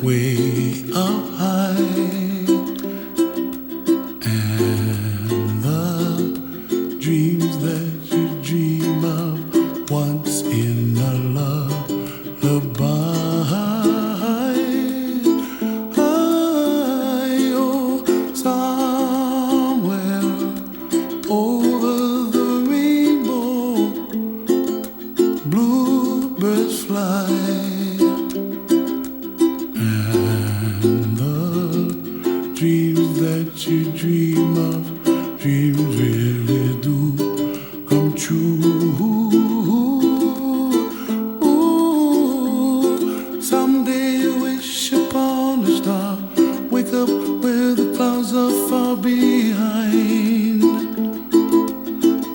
way up high, and the dreams that you dream of once in a lullaby. Oh, somewhere over the rainbow, bluebirds fly. Dreams that you dream of, dreams really do come true. Ooh, someday you wish upon a star, wake up where the clouds are far behind.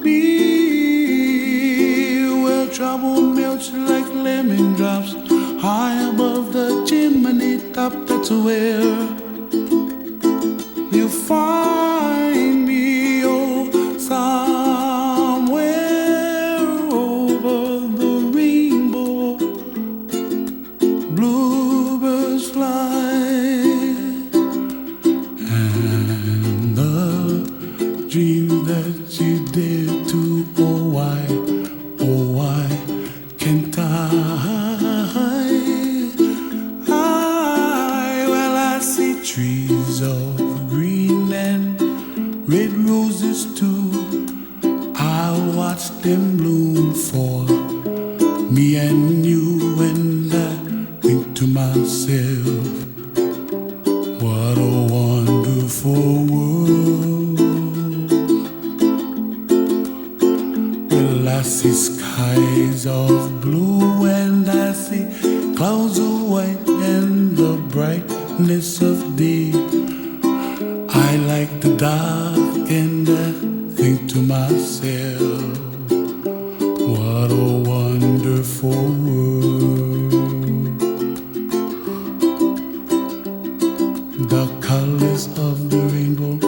Be where trouble melts like lemon drops, high above the chimney top. That's where you find me, oh, somewhere over the rainbow, bluebirds fly, and the dream that you dare to, oh why can't I? Well, I see trees of green and red roses too. I watch them bloom for me and you, and I think to myself, what a wonderful world. Well, I see skies of blue and I see clouds of white and the brightness of day. I like the dark and I think to myself, what a wonderful world. The colors of the rainbow,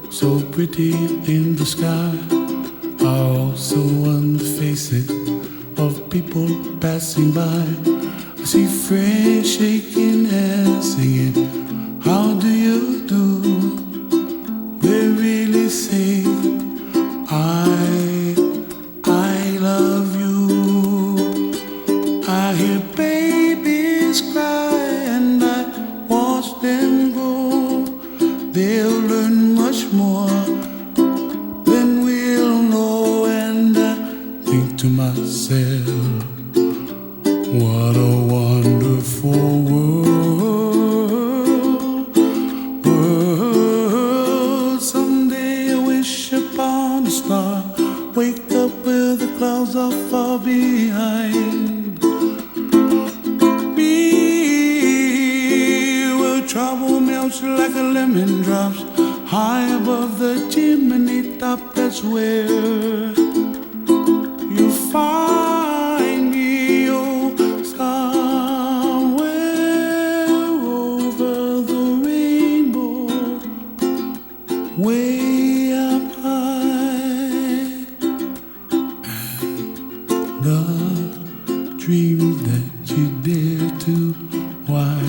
so pretty in the sky, are also on the faces of people passing by. I see friends shaking and singing, how do you do? They really say, I love you. I hear babies cry and I watch them grow. They'll learn much more than we'll know, and I think to myself, what a wonderful world. Someday I wish upon a star, wake up where the clouds are far behind. Be where trouble melts like a lemon drops, high above the chimney top. That's where you find me, oh, somewhere over the rainbow, way up high, and the dreams that you dare to, why